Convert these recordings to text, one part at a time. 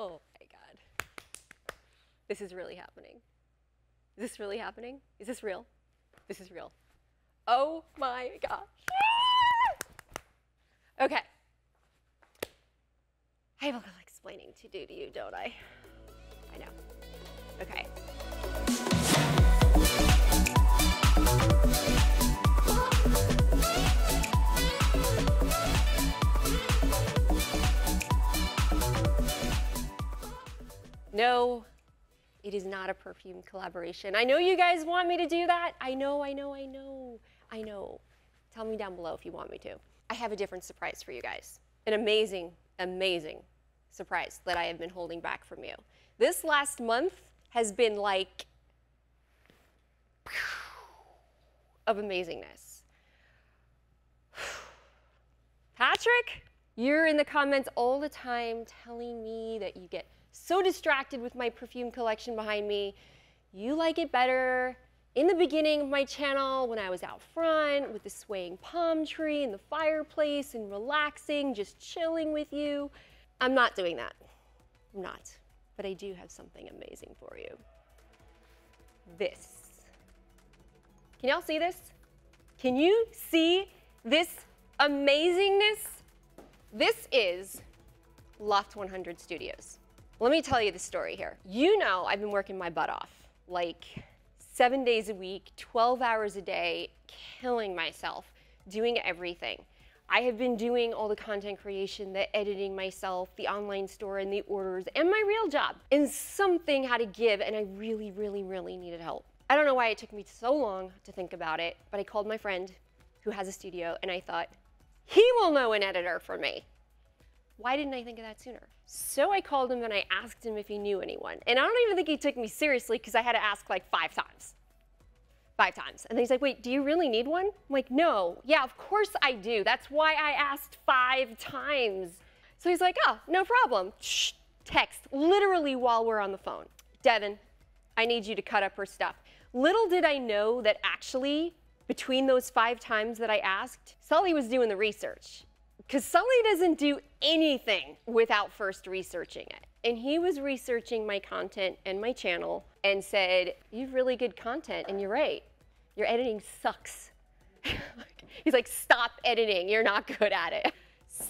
Oh my God. This is really happening. Is this really happening? Is this real? This is real. Oh my gosh. Okay. I have a little explaining to do to you, don't I? I know. Okay. No, it is not a perfume collaboration. I know you guys want me to do that. I know. Tell me down below if you want me to. I have a different surprise for you guys. An amazing, amazing surprise that I have been holding back from you. This last month has been like of amazingness. Patrick, you're in the comments all the time telling me that you get so distracted with my perfume collection behind me. You like it better in the beginning of my channel when I was out front with the swaying palm tree and the fireplace and relaxing, just chilling with you. I'm not doing that. I'm not. But I do have something amazing for you. This. Can y'all see this? Can you see this amazingness? This is Loft100 Studios. Let me tell you the story here. You know I've been working my butt off, like 7 days a week, 12 hours a day, killing myself, doing everything. I have been doing all the content creation, the editing myself, the online store and the orders, and my real job. And something had to give, and I really, really, really needed help. I don't know why it took me so long to think about it, but I called my friend who has a studio, and I thought, he will know an editor for me. Why didn't I think of that sooner? So I called him and I asked him if he knew anyone. And I don't even think he took me seriously because I had to ask like 5 times. 5 times. And then he's like, wait, do you really need one? I'm like, no. Yeah, of course I do. That's why I asked 5 times. So he's like, oh, no problem. Shh, text, literally while we're on the phone. Devon, I need you to cut up her stuff. Little did I know that actually, between those 5 times that I asked, Sully was doing the research. Because Sully doesn't do anything without first researching it. And he was researching my content and my channel and said, you have really good content, and you're right. Your editing sucks. He's like, stop editing, you're not good at it.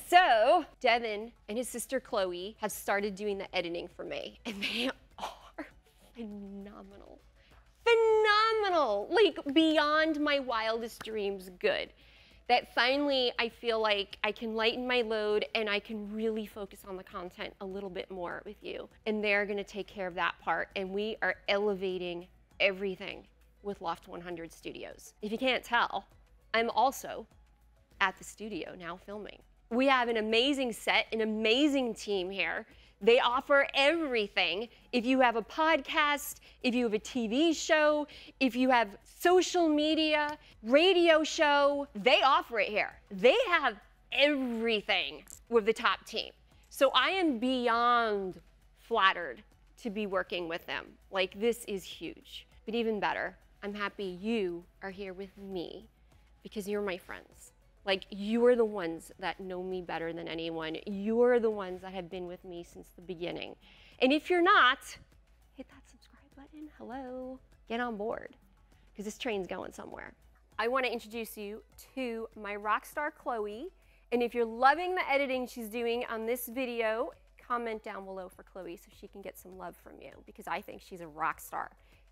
So Devon and his sister Chloe have started doing the editing for me, and they are phenomenal. Phenomenal, like beyond my wildest dreams good. That finally I feel like I can lighten my load and I can really focus on the content a little bit more with you. And they're gonna take care of that part, and we are elevating everything with Loft100 Studios. If you can't tell, I'm also at the studio now filming. We have an amazing set, an amazing team here. They offer everything. If you have a podcast, if you have a TV show, if you have social media, radio show, they offer it here. They have everything with the top team. So I am beyond flattered to be working with them. Like, this is huge. But even better, I'm happy you are here with me because you're my friends. Like, you are the ones that know me better than anyone. You're the ones that have been with me since the beginning. And if you're not, hit that subscribe button. Hello. Get on board, because this train's going somewhere. I want to introduce you to my rock star, Chloe. And if you're loving the editing she's doing on this video, comment down below for Chloe so she can get some love from you, because I think she's a rock star.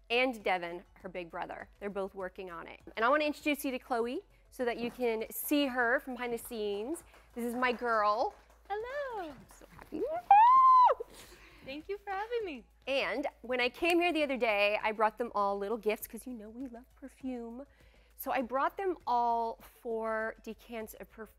And Devon, her big brother. They're both working on it. And I want to introduce you to Chloe, so that you can see her from behind the scenes. This is my girl. Hello. I'm so happy. Thank you for having me. And when I came here the other day, I brought them all little gifts because you know we love perfume. So I brought them all 4 decants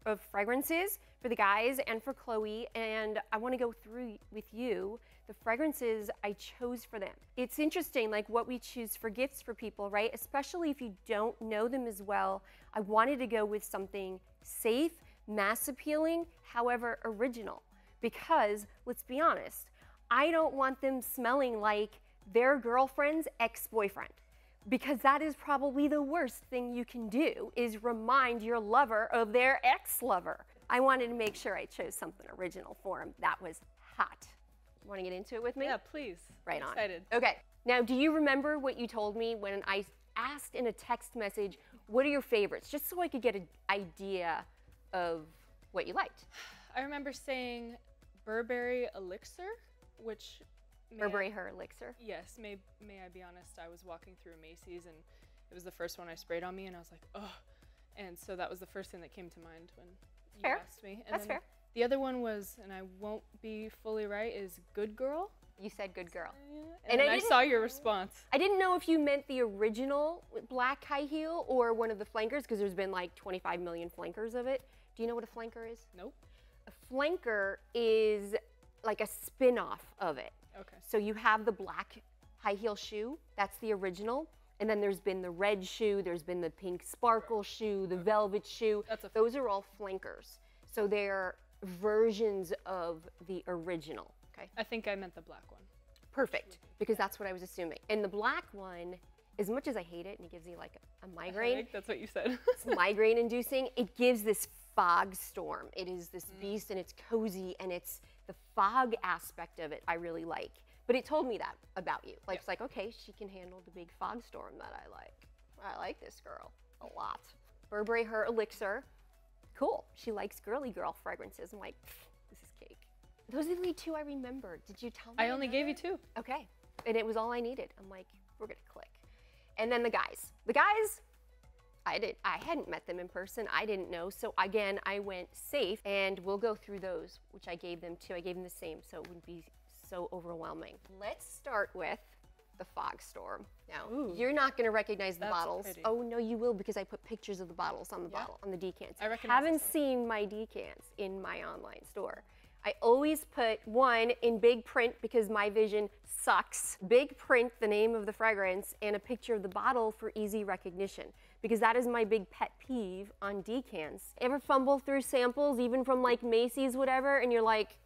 of fragrances for the guys and for Chloe, and I want to go through with you the fragrances I chose for them. It's interesting, like what we choose for gifts for people, right? Especially if you don't know them as well. I wanted to go with something safe, mass appealing, however original, because let's be honest, I don't want them smelling like their girlfriend's ex-boyfriend, because that is probably the worst thing you can do, is remind your lover of their ex-lover. I wanted to make sure I chose something original for him that was hot. Want to get into it with me? Yeah, please. Right I'm on. excited. Okay. Now, do you remember what you told me when I asked in a text message, what are your favorites? Just so I could get an idea of what you liked. I remember saying Burberry Elixir, which... Burberry Her Elixir? Yes, may I be honest, I was walking through Macy's and it was the first one I sprayed on me and I was like, oh. And so that was the first thing that came to mind when you asked me. And That's then fair. The other one was, and I won't be fully right, is Good Girl. You said Good Girl. And I saw your response. I didn't know if you meant the original black high heel or one of the flankers, because there's been like 25 million flankers of it. Do you know what a flanker is? Nope. A flanker is like a spin-off of it. Okay. So you have the black high heel shoe, that's the original. And then there's been the red shoe, there's been the pink sparkle shoe, the velvet shoe. Those are all flankers. So they're versions of the original, okay? I think I meant the black one. Perfect, because that's what I was assuming. And the black one, as much as I hate it and it gives you like a migraine. That's what you said. It's migraine inducing. It gives this fog storm. It is this beast and it's cozy and it's the fog aspect of it I really like. But it told me that about you. Like, it's like, okay, she can handle the big fog storm that I like. I like this girl a lot. Burberry Her Elixir. Cool. She likes girly girl fragrances. I'm like, this is cake. Those are the two I remembered. Did you tell me? I only gave you 2. Okay. And it was all I needed. I'm like, we're going to click. And then the guys. The guys, I hadn't met them in person. I didn't know. So again, I went safe and we'll go through those, which I gave them too. I gave them the same, so it wouldn't be so overwhelming. Let's start with the fog storm. Now, you're not going to recognize the bottles. Pretty. Oh no, you will, because I put pictures of the bottles on the bottle, on the decants. I recognize. Haven't seen my decants in my online store. I always put one in big print because my vision sucks. Big print, the name of the fragrance, and a picture of the bottle for easy recognition, because that is my big pet peeve on decants. Ever fumble through samples, even from like Macy's, whatever, and you're like,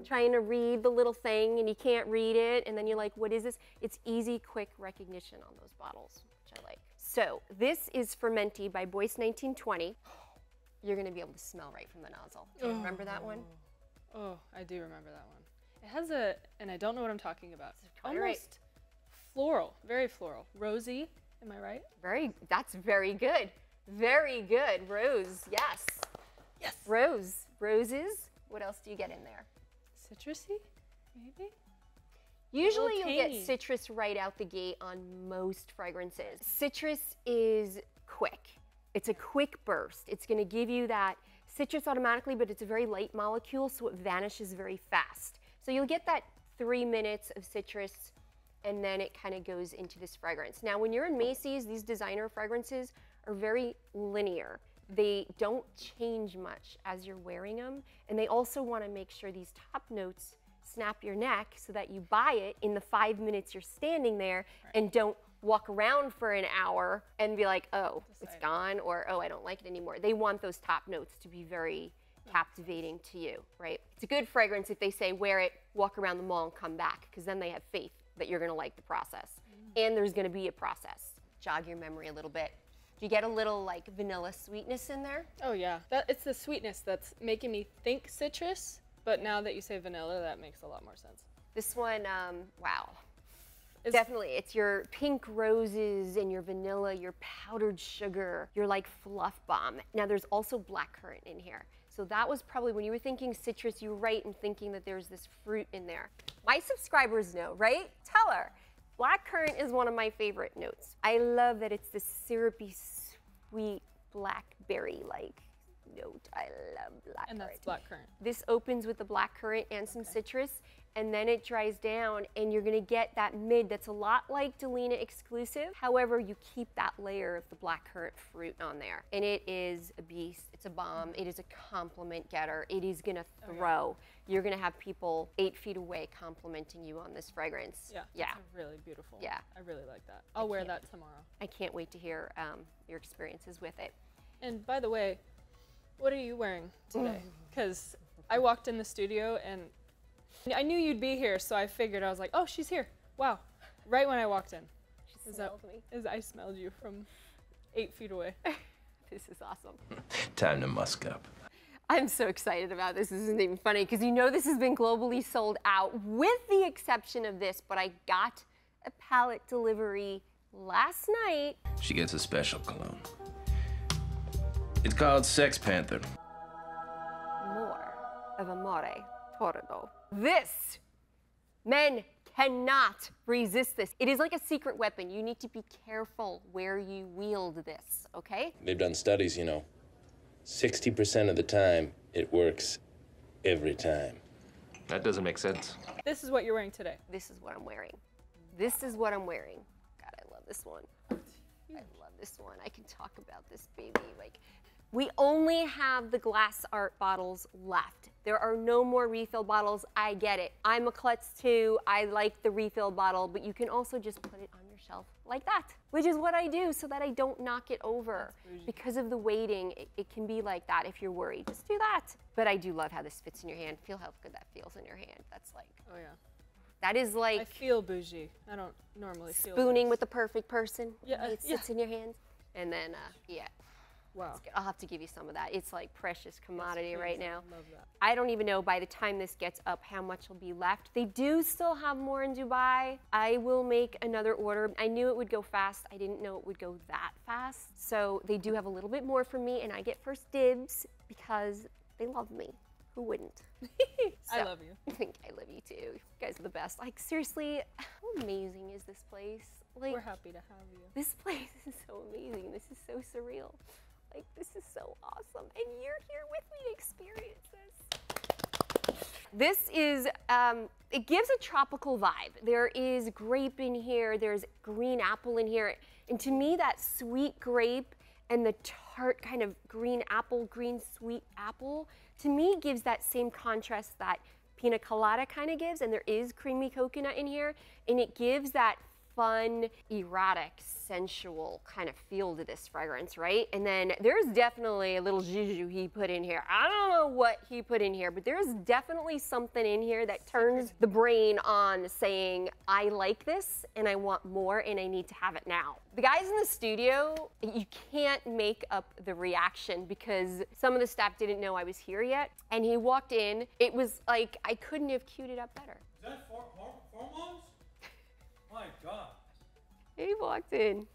trying to read the little thing and you can't read it, and then you're like, what is this? It's easy, quick recognition on those bottles, which I like. So this is Frammenti by Bois 1920. You're gonna be able to smell right from the nozzle. Do you remember that one? Oh, I do remember that one. It has a, and I don't know what I'm talking about. Almost floral, very floral. Rosy, am I right? That's very good. Very good. Rose, yes. Yes. Roses. What else do you get in there? Citrusy, maybe? Usually you'll get citrus right out the gate on most fragrances. Citrus is quick. It's a quick burst. It's gonna give you that citrus automatically, but it's a very light molecule, so it vanishes very fast. So you'll get that 3 minutes of citrus, and then it kind of goes into this fragrance. Now, when you're in Macy's, these designer fragrances are very linear. They don't change much as you're wearing them, and they also want to make sure these top notes snap your neck so that you buy it in the 5 minutes you're standing there, and don't walk around for an hour and be like, oh, it's gone, or oh, I don't like it anymore. They want those top notes to be very captivating to you, right? It's a good fragrance if they say wear it, walk around the mall, and come back, because then they have faith that you're going to like the process, and there's going to be a process. Jog your memory a little bit. Do you get a little like vanilla sweetness in there? Oh yeah, it's the sweetness that's making me think citrus, but now that you say vanilla, that makes a lot more sense. This one, wow. Definitely, it's your pink roses and your vanilla, your powdered sugar, your like fluff bomb. Now there's also blackcurrant in here. So that was probably, when you were thinking citrus, you were right in thinking that there's this fruit in there. My subscribers know, right? Tell her. Blackcurrant is one of my favorite notes. I love that it's this syrupy, sweet, blackberry-like note. I love blackcurrant. And that's blackcurrant. This opens with the blackcurrant and some citrus, and then it dries down, and you're gonna get that mid that's a lot like Delina exclusive. However, you keep that layer of the blackcurrant fruit on there. And it is a beast, it's a bomb, it is a compliment getter, it is gonna throw. You're gonna have people 8 feet away complimenting you on this fragrance. Yeah. It's really beautiful. Yeah. I really like that. I'll wear that tomorrow. I can't wait to hear your experiences with it. And by the way, what are you wearing today? Because I walked in the studio and I knew you'd be here, so I figured, I was like, oh, she's here. Wow. Right when I walked in. She smelled me. I smelled you from 8 feet away. This is awesome. Time to musk up. I'm so excited about this. This isn't even funny because you know this has been globally sold out with the exception of this, but I got a pallet delivery last night. She gets a special cologne. It's called Sex Panther. More of Amore Tordo. This, men cannot resist this. It is like a secret weapon. You need to be careful where you wield this, okay? They've done studies, you know. 60% of the time, it works every time. That doesn't make sense. This is what you're wearing today. This is what I'm wearing. This is what I'm wearing. God, I love this one. I love this one. I can talk about this baby. Like, we only have the glass art bottles left. There are no more refill bottles. I get it. I'm a klutz too. I like the refill bottle, but you can also just put it on your shelf like that, which is what I do so that I don't knock it over. Because of the weighting, it can be like that if you're worried. Just do that. But I do love how this fits in your hand. Feel how good that feels in your hand. That's like, Oh yeah. that is like I feel bougie. I don't normally feel spooning this. with the perfect person. Yeah, It sits in your hands. And then, yeah. Wow. I'll have to give you some of that. It's like precious commodity That's right amazing. now. Love that. I don't even know by the time this gets up how much will be left. They do still have more in Dubai. I will make another order. I knew it would go fast. I didn't know it would go that fast. So they do have a little bit more for me and I get first dibs because they love me. Who wouldn't? I love you. I think I love you too. You guys are the best. Like seriously, how amazing is this place? Like We're happy to have you. this place is so amazing. This is so surreal. Like, this is so awesome. And you're here with me to experience this. This is, it gives a tropical vibe. There is grape in here. There's green apple in here. And to me, that sweet grape and the tart kind of green apple, green sweet apple, to me gives that same contrast that pina colada kind of gives. And there is creamy coconut in here. And it gives that fun, erotic, sensual kind of feel to this fragrance, right? And then there's definitely a little juju he put in here. I don't know what he put in here, but there's definitely something in here that turns the brain on saying, I like this and I want more and I need to have it now. The guys in the studio, you can't make up the reaction because some of the staff didn't know I was here yet. And he walked in, it was like, I couldn't have queued it up better. Is that hormones? My God. He walked in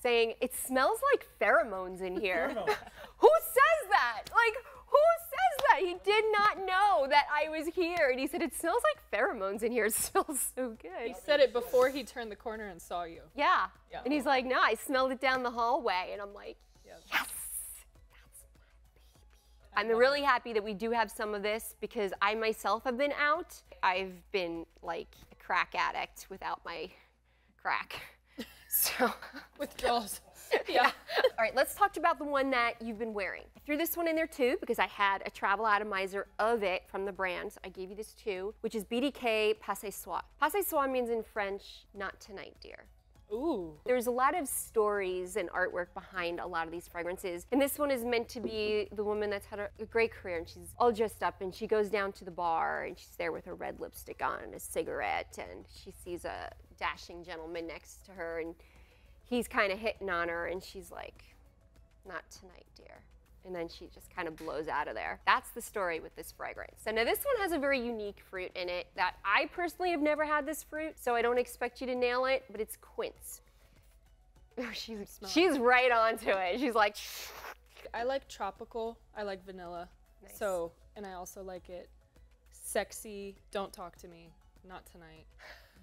saying, it smells like pheromones in here. Pheromones. Who says that? Like, who says that? He did not know that I was here. And he said, it smells like pheromones in here. It smells so good. He said it before he turned the corner and saw you. Yeah. Yeah. And he's like, no, I smelled it down the hallway. And I'm like, Yeah. yes, that's my baby. I'm really happy that we do have some of this because I myself have been out. I've been like a crack addict without my crack. So Withdrawals. Yeah. All right, let's talk about the one that you've been wearing. I threw this one in there too because I had a travel atomizer of it from the brand. So I gave you this too, which is BDK Ce Soir. Ce Soir means in French, not tonight, dear. Ooh. There's a lot of stories and artwork behind a lot of these fragrances. And this one is meant to be the woman that's had a great career and she's all dressed up and she goes down to the bar and she's there with her red lipstick on and a cigarette and she sees a dashing gentleman next to her and he's kind of hitting on her and she's like, not tonight, dear. And then she just kind of blows out of there. That's the story with this fragrance. So now this one has a very unique fruit in it that I personally have never had this fruit, so I don't expect you to nail it, but it's quince. She's right onto it. She's like, I like tropical. I like vanilla. Nice. So, and I also like it sexy. Don't talk to me. Not tonight.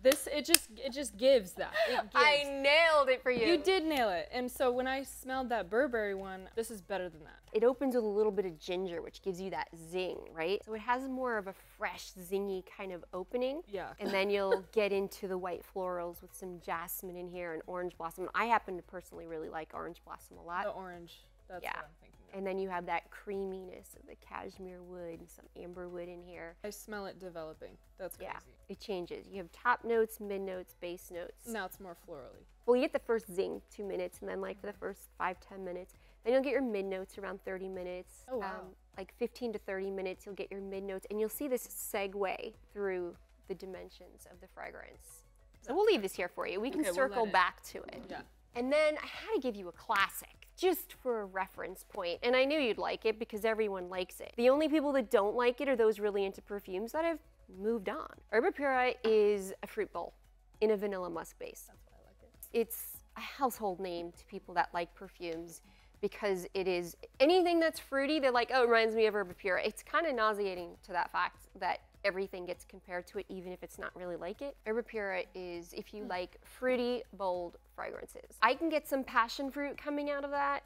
This, it just gives that. It gives. I nailed it for you. You did nail it. And so when I smelled that Burberry one, this is better than that. It opens with a little bit of ginger, which gives you that zing, right? So it has more of a fresh, zingy kind of opening. Yeah. And then you'll get into the white florals with some jasmine in here and orange blossom. I happen to personally really like orange blossom a lot. The orange. That's Yeah. what I'm thinking of. And then you have that creaminess of the cashmere wood and some amber wood in here. I smell it developing. That's crazy. Yeah, it changes. You have top notes, mid notes, base notes. Now it's more florally. Well, you get the first zing, 2 minutes, and then like for the first 5-10 minutes. Then you'll get your mid notes around 30 minutes. Oh, wow. Like 15 to 30 minutes, you'll get your mid notes, and you'll see this segue through the dimensions of the fragrance. So we'll leave this here for you. We can Okay, we'll circle let it- back to it. Yeah. And then I had to give you a classic just for a reference point. And I knew you'd like it because everyone likes it. The only people that don't like it are those really into perfumes that have moved on. Erba Pura is a fruit bowl in a vanilla musk base. That's why I like it. It's a household name to people that like perfumes because it is anything that's fruity, they're like, oh, it reminds me of Erba Pura. It's kind of nauseating to that fact that everything gets compared to it, even if it's not really like it. Erba Pura is if you like fruity, bold fragrances. I can get some passion fruit coming out of that.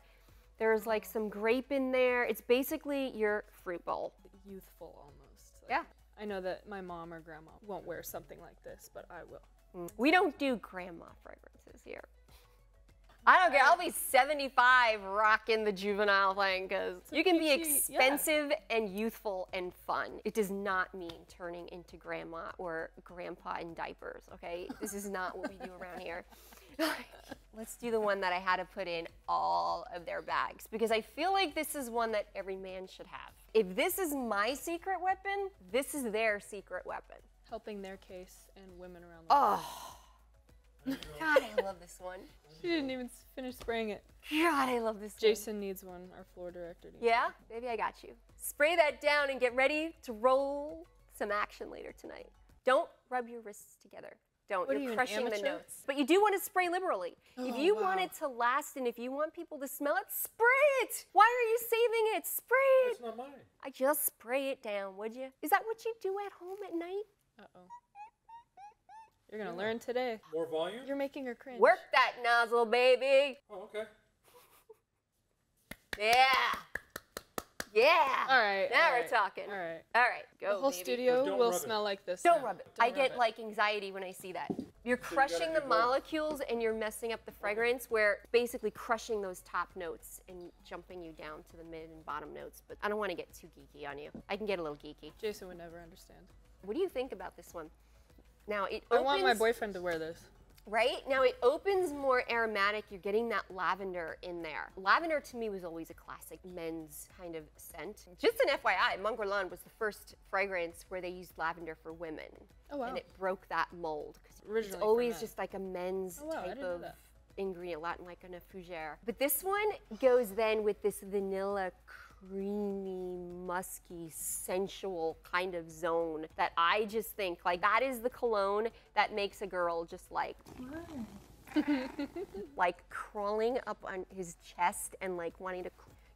There's like some grape in there. It's basically your fruit bowl. Youthful almost. Like, Yeah. I know that my mom or grandma won't wear something like this, but I will. We don't do grandma fragrances here. I don't care. I'll be 75 rocking the juvenile thing because you can be expensive and youthful and fun. It does not mean turning into grandma or grandpa in diapers, okay? This is not what we do around here. Let's do the one that I had to put in all of their bags because I feel like this is one that every man should have. If this is my secret weapon, this is their secret weapon. Helping their case and women around the world. Oh, God, I love this one. She didn't even finish spraying it. God, I love this one. Jason needs one, our floor director needs Yeah? one. Baby, I got you. Spray that down and get ready to roll some action later tonight. Don't rub your wrists together. Don't. What are You're you, an crushing the amateur? notes. But you do want to spray liberally. If you want it to last and if you want people to smell it, spray it. Why are you saving it? Spray it. That's not mine. I just spray it down, would you? Is that what you do at home at night? Uh-oh. You're gonna learn today. More volume? You're making her cringe. Work that nozzle, baby. Oh, okay. Yeah. Yeah. All right. Now all we're right, talking. All right. All right, go, The whole baby. studio Don't will rub it. smell like this. Don't now. rub it. Don't I rub get it. like anxiety when I see that. You're gotta crushing the be more. molecules and you're messing up the fragrance where basically crushing those top notes and jumping you down to the mid and bottom notes. But I don't want to get too geeky on you. I can get a little geeky. Jason would never understand. What do you think about this one? Now it I opens, want my boyfriend to wear this. right? Now it opens more aromatic. You're getting that lavender in there. Lavender to me was always a classic men's kind of scent. Just an FYI, Mongrelin was the first fragrance where they used lavender for women. Oh, wow. And it broke that mold. 'Cause Originally it's for always men. just like a men's Oh, wow, I type didn't know of that. ingredient, Latin like in a fougere. But this one goes then with this vanilla, creamy, musky, sensual kind of zone that I just think like that is the cologne that makes a girl just like like crawling up on his chest and like wanting to,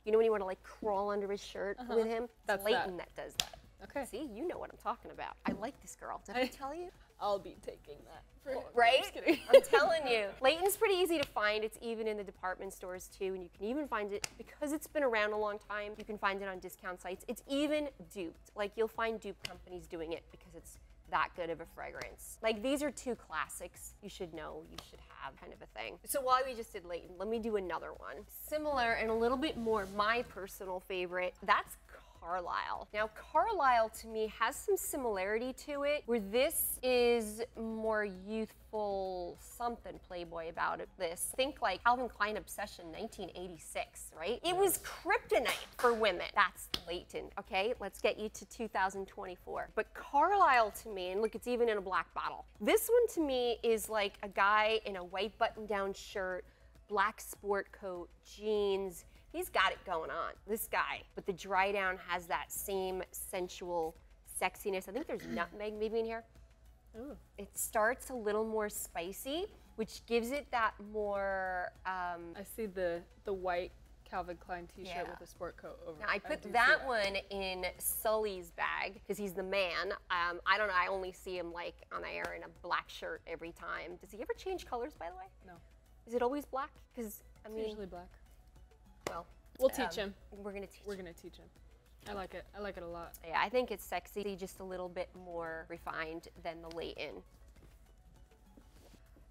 you know when you want to like crawl under his shirt with him? It's That's Layton that does that. Okay. See, you know what I'm talking about. I like this girl. Did I tell you? I'll be taking that. For him. Right? I'm just kidding. I'm telling you. Layton's pretty easy to find. It's even in the department stores too, and you can even find it, because it's been around a long time, you can find it on discount sites. It's even duped. Like you'll find dupe companies doing it because it's that good of a fragrance. Like these are two classics you should know, you should have kind of a thing. So while we just did Layton, let me do another one. Similar and a little bit more my personal favorite. That's Carlisle. Now Carlisle to me has some similarity to it, where this is more youthful, something Playboy about it. This, think like Calvin Klein Obsession 1986, right? It was kryptonite for women. That's Layton, okay? Let's get you to 2024. But Carlisle to me, and look, it's even in a black bottle. This one to me is like a guy in a white button-down shirt, black sport coat, jeans. He's got it going on, this guy. But the dry down has that same sensual sexiness. I think there's nutmeg maybe in here. Ooh. It starts a little more spicy, which gives it that more, I see the white Calvin Klein t-shirt Yeah. with a sport coat over now it. I put do see that one in Sully's bag, because he's the man. I don't know, I only see him like on air in a black shirt every time. Does he ever change colors, by the way? No, Is it always black? Because, I it's mean, usually black. well. We'll teach him. We're gonna teach We're gonna teach him. I like it. I like it a lot. Yeah, I think it's sexy, just a little bit more refined than the Layton.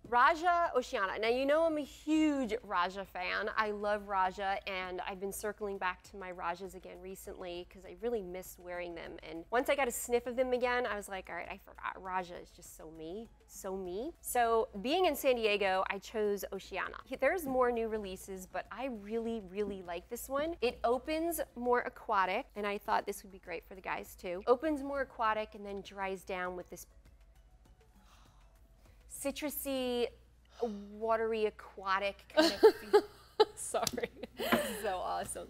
Roja Oceania. Now, you know I'm a huge Roja fan. I love Roja, and I've been circling back to my Rojas again recently because I really miss wearing them. And once I got a sniff of them again, I was like, all right, I forgot. Roja is just so me, so me. So being in San Diego, I chose Oceania. There's more new releases, but I really, really like this one. It opens more aquatic, and I thought this would be great for the guys too. Opens more aquatic and then dries down with this citrusy, watery, aquatic kind of feel. Sorry. So awesome.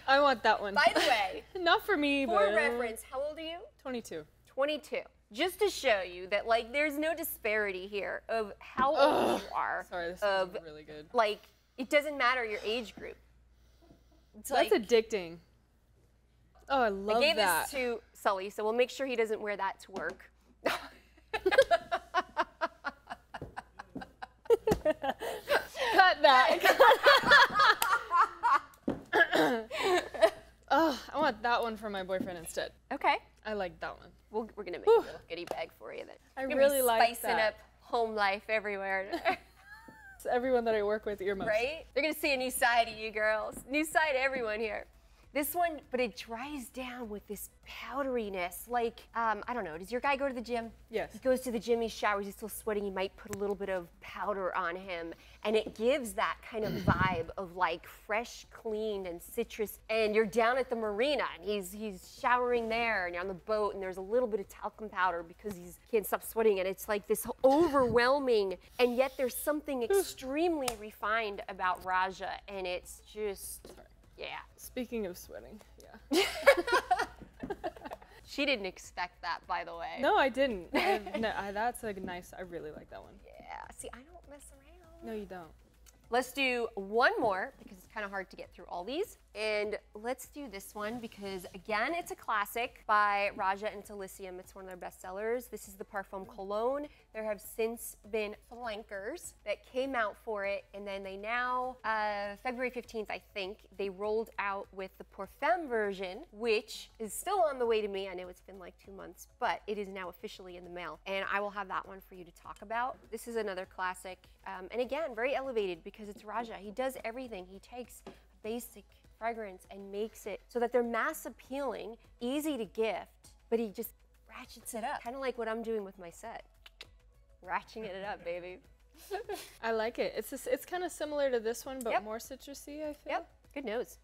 I want that one. By the way, Not for me, for but reference, how old are you? 22. 22. Just to show you that, like, there's no disparity here of how old you are. Sorry, this of, is really good. Like, it doesn't matter your age group. It's That's like, addicting. Oh, I love I gave that. this to Sully, so we'll make sure he doesn't wear that to work. Cut that. Oh, I want that one for my boyfriend instead. Okay. I like that one. We're going to make a little goodie bag for you then. I You're gonna really be like spicing that. up home life everywhere. It's everyone that I work with earmuffs. Right? They're going to see a new side of you girls. New side of everyone here. This one, but it dries down with this powderiness. Like, I don't know, does your guy go to the gym? Yes. He goes to the gym, he showers, he's still sweating, he might put a little bit of powder on him. And it gives that kind of vibe of like fresh, cleaned, and citrus. And you're down at the marina, and he's showering there, and you're on the boat, and there's a little bit of talcum powder because he can't stop sweating. And it's like this overwhelming, and yet there's something extremely refined about Roja, and it's just, yeah. Speaking of sweating, yeah. She didn't expect that, by the way. No, I didn't. That's like nice. I really like that one. Yeah, see, I don't mess around. No, you don't. Let's do one more because it's kind of hard to get through all these. And let's do this one because, again, it's a classic by Roja and Elysium. It's one of their bestsellers. This is the Parfum Cologne. There have since been flankers that came out for it. And then they now, February 15th, I think, they rolled out with the Parfum version, which is still on the way to me. I know it's been like 2 months, but it is now officially in the mail. And I will have that one for you to talk about. This is another classic. And again, very elevated because it's Roja. He does everything. He takes a basic fragrance and makes it so that they're mass appealing, easy to gift, but he just ratchets it up. Kind of like what I'm doing with my set. Ratcheting it up, baby. I like it. It's kind of similar to this one, but Yep. more citrusy, I feel. Yep, good nose.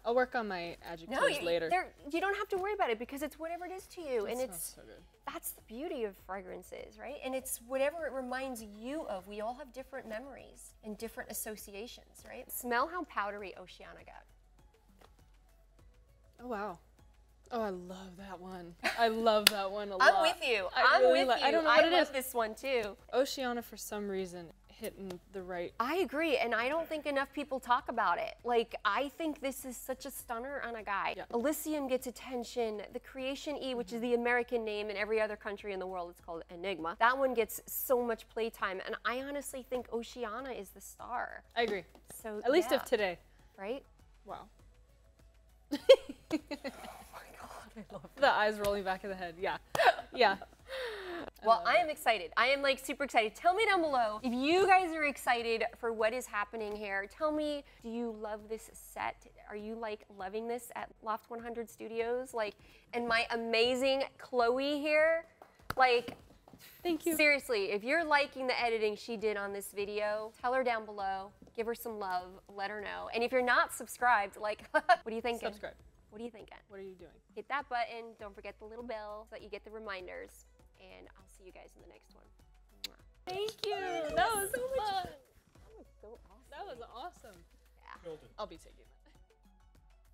I'll work on my adjectives No, later. you don't have to worry about it because it's whatever it is to you. And Smells it's so good. that's the beauty of fragrances, right? And it's whatever it reminds you of. We all have different memories and different associations, right? Smell how powdery Oceania got. Oh, wow. Oh, I love that one. I love that one a lot. I'm with you. I I'm really with you. I don't know what it love is. this one too. Oceania, for some reason, hitting the right. I agree, and I don't think enough people talk about it. Like, I think this is such a stunner on a guy. Yeah. Elysium gets attention. The Creation E, which is the American name, in every other country in the world, it's called Enigma. That one gets so much playtime, and I honestly think Oceania is the star. I agree. So At least yeah, of today. right? Wow. Oh my God, I love The eyes rolling back of the head. Yeah. Yeah. Well, I am excited. I am like super excited. Tell me down below if you guys are excited for what is happening here. Tell me, do you love this set? Are you like loving this at Loft100 Studios? Like, and my amazing Chloe here, like, Thank you. seriously, if you're liking the editing she did on this video, tell her down below, give her some love, let her know. And if you're not subscribed, like, what are you thinking? Subscribe. What are you thinking? What are you doing? Hit that button. Don't forget the little bell so that you get the reminders. And I'll see you guys in the next one. Mwah. Thank you. That was so fun. That was so awesome. That was awesome. Yeah. Killed it. I'll be taking that.